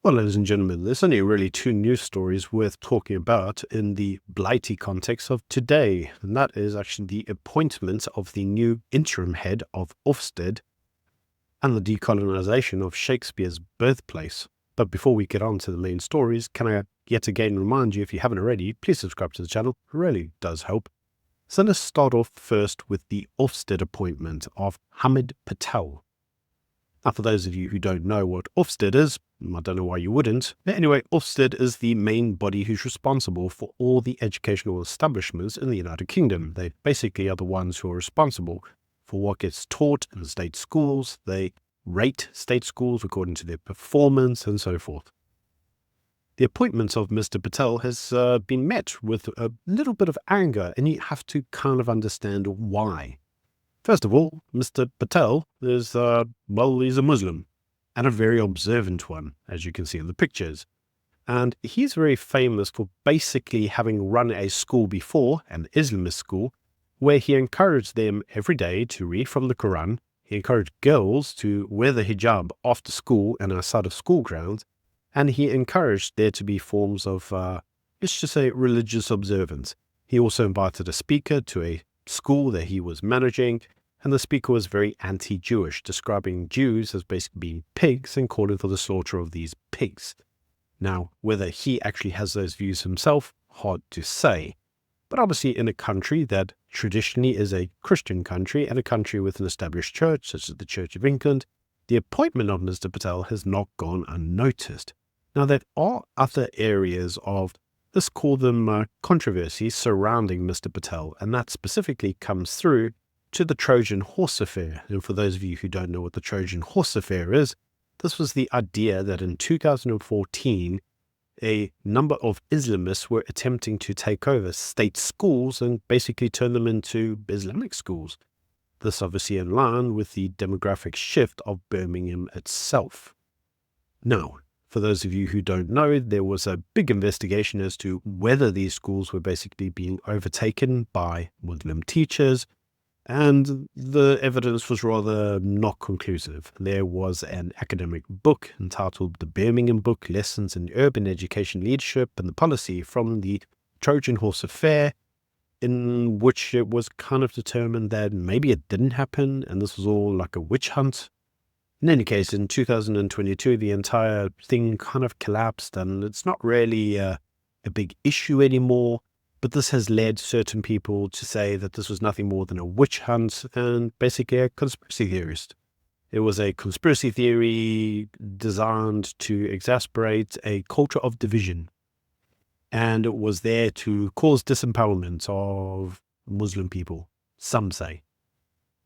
Well, ladies and gentlemen, there's only really two news stories worth talking about in the blighty context of today, and that is actually the appointment of the new interim head of OFSTED and the decolonization of Shakespeare's Birthplace. But before we get on to the main stories, can I yet again remind you, if you haven't already, please subscribe to the channel. It really does help. So let's start off first with the OFSTED appointment of Hamid Patel. Now, for those of you who don't know what OFSTED is, I don't know why you wouldn't. But anyway, OFSTED is the main body who's responsible for all the educational establishments in the United Kingdom. They basically are the ones who are responsible for what gets taught in state schools. They rate state schools according to their performance and so forth. The appointment of Mr. Patel has been met with a little bit of anger, and you have to kind of understand why. First of all, Mr. Patel is, he's a Muslim, and a very observant one, as you can see in the pictures. And he's very famous for basically having run a school before, an Islamist school, where he encouraged them every day to read from the Quran. He encouraged girls to wear the hijab after school and outside of school grounds, and he encouraged there to be forms of, let's just say, religious observance. He also invited a speaker to a school that he was managing, and the speaker was very anti-Jewish, describing Jews as basically being pigs and calling for the slaughter of these pigs. Now, whether he actually has those views himself, hard to say. But obviously in a country that traditionally is a Christian country and a country with an established church, such as the Church of England, the appointment of Mr. Patel has not gone unnoticed. Now, there are other areas of, let's call them controversy surrounding Mr. Patel, and that specifically comes through to the Trojan horse affair. And for those of you who don't know what the Trojan horse affair is, this was the idea that in 2014, a number of Islamists were attempting to take over state schools and basically turn them into Islamic schools. This obviously in line with the demographic shift of Birmingham itself. Now, for those of you who don't know, there was a big investigation as to whether these schools were basically being overtaken by Muslim teachers, and the evidence was rather not conclusive. There was an academic book entitled The Birmingham Book, Lessons in Urban Education Leadership and the Policy from the Trojan Horse Affair, in which it was kind of determined that maybe it didn't happen and this was all like a witch hunt. In any case, in 2022, the entire thing kind of collapsed, and it's not really a big issue anymore. But this has led certain people to say that this was nothing more than a witch hunt and basically a conspiracy theorist. It was a conspiracy theory designed to exasperate a culture of division. And it was there to cause disempowerment of Muslim people, some say.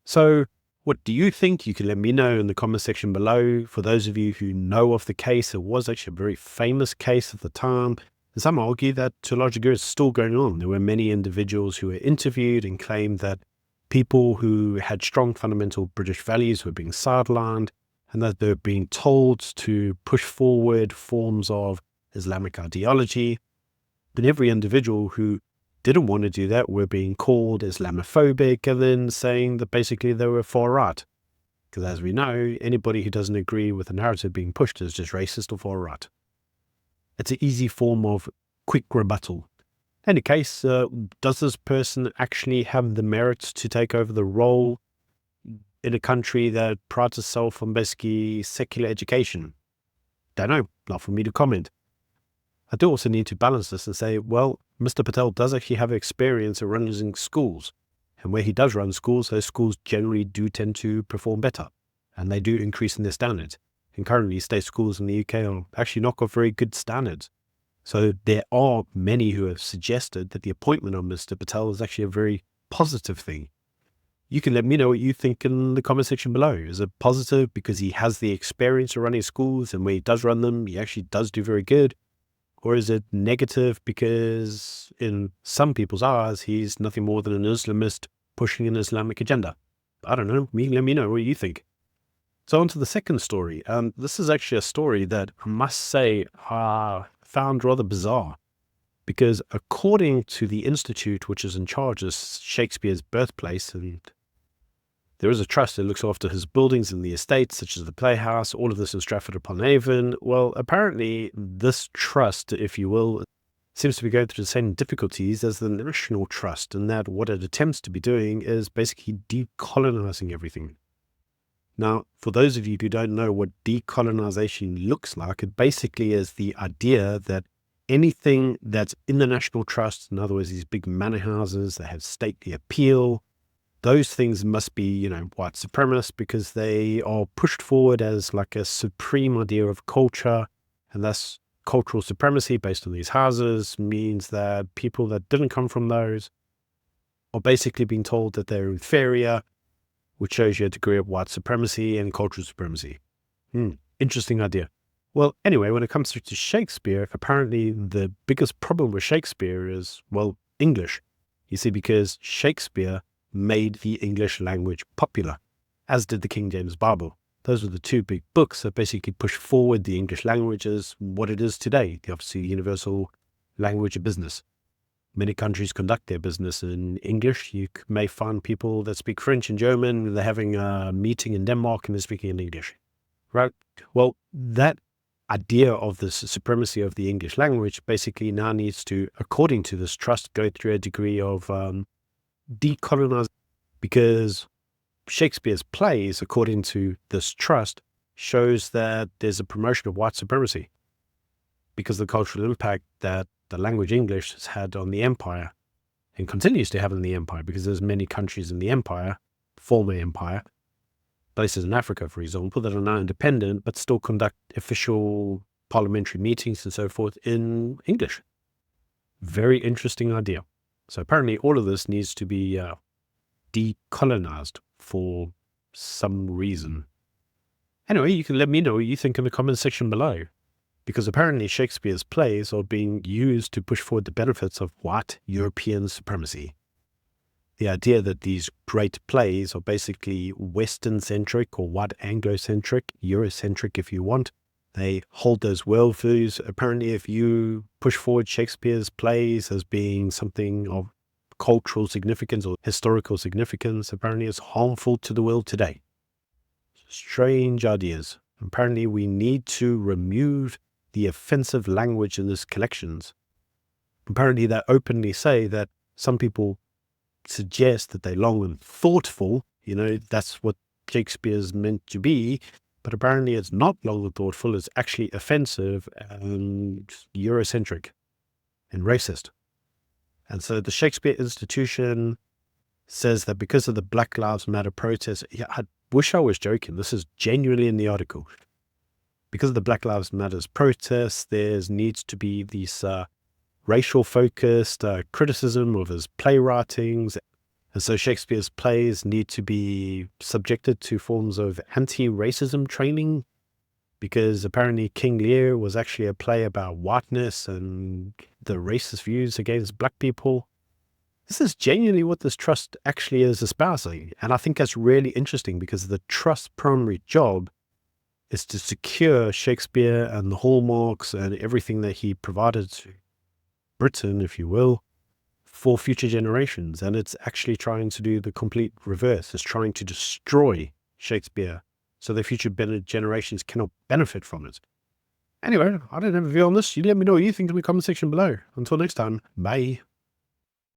So what do you think? You can let me know in the comment section below. For those of you who know of the case, it was actually a very famous case at the time. And some argue that to a large degree it's still going on. There were many individuals who were interviewed and claimed that people who had strong fundamental British values were being sidelined and that they were being told to push forward forms of Islamic ideology. But every individual who didn't want to do that were being called Islamophobic and then saying that basically they were far right. Because as we know, anybody who doesn't agree with the narrative being pushed is just racist or far right. It's an easy form of quick rebuttal. In any case, does this person actually have the merits to take over the role in a country that prides itself on basically secular education? Don't know, not for me to comment. I do also need to balance this and say, well, Mr. Patel does actually have experience of running schools. And where he does run schools, those schools generally do tend to perform better. And they do increase in their standards. And currently, state schools in the UK are actually not got very good standards. So there are many who have suggested that the appointment of Mr. Patel is actually a very positive thing. You can let me know what you think in the comment section below. Is it positive because he has the experience of running schools and when he does run them, he actually does do very good? Or is it negative because in some people's eyes, he's nothing more than an Islamist pushing an Islamic agenda? I don't know. Let me know what you think. So on to the second story. This is actually a story that I must say I found rather bizarre, because according to the institute which is in charge of Shakespeare's Birthplace, and there is a trust that looks after his buildings in the estate, such as the Playhouse, all of this in Stratford-upon-Avon. Well, apparently this trust, if you will, seems to be going through the same difficulties as the National Trust, in that what it attempts to be doing is basically decolonizing everything. Now, for those of you who don't know what decolonization looks like, it basically is the idea that anything that's in the National Trust, in other words, these big manor houses that have stately appeal, those things must be, white supremacist, because they are pushed forward as like a supreme idea of culture. And thus cultural supremacy based on these houses means that people that didn't come from those are basically being told that they're inferior, which shows you a degree of white supremacy and cultural supremacy. Interesting idea. Well, anyway, when it comes to Shakespeare, apparently the biggest problem with Shakespeare is, well, English. You see, because Shakespeare made the English language popular, as did the King James Bible. Those were the two big books that basically pushed forward the English language as what it is today, the obviously universal language of business. Many countries conduct their business in English. You may find people that speak French and German, they're having a meeting in Denmark and they're speaking in English, right? Well, that idea of the supremacy of the English language basically now needs to, according to this trust, go through a degree of decolonizing, because Shakespeare's plays, according to this trust, shows that there's a promotion of white supremacy because of the cultural impact that the language English has had on the empire and continues to have on the empire, because there's many countries in the empire, former empire, places in Africa, for example, that are now independent but still conduct official parliamentary meetings and so forth in English. Very interesting idea. So apparently all of this needs to be decolonized for some reason. Anyway, you can let me know what you think in the comments section below, because apparently Shakespeare's plays are being used to push forward the benefits of white European supremacy. The idea that these great plays are basically Western-centric or white Anglo-centric, Eurocentric if you want. They hold those worldviews. Apparently, if you push forward Shakespeare's plays as being something of cultural significance or historical significance, apparently it's harmful to the world today. Strange ideas. Apparently, we need to remove the offensive language in these collections. Apparently, they openly say that some people suggest that they're long and thoughtful. That's what Shakespeare's meant to be. But apparently it's not long and thoughtful. It's actually offensive and Eurocentric and racist. And so the Shakespeare Institution says that because of the Black Lives Matter protests, I wish I was joking. This is genuinely in the article. Because of the Black Lives Matter protests, there needs to be these racial-focused criticism of his playwritings. And so Shakespeare's plays need to be subjected to forms of anti-racism training, because apparently King Lear was actually a play about whiteness and the racist views against black people. This is genuinely what this trust actually is espousing. And I think that's really interesting, because the trust's primary job is to secure Shakespeare and the hallmarks and everything that he provided to Britain, if you will, for future generations. And it's actually trying to do the complete reverse. It's trying to destroy Shakespeare so the future generations cannot benefit from it. Anyway, I don't have a view on this. You let me know what you think in the comment section below. Until next time, bye.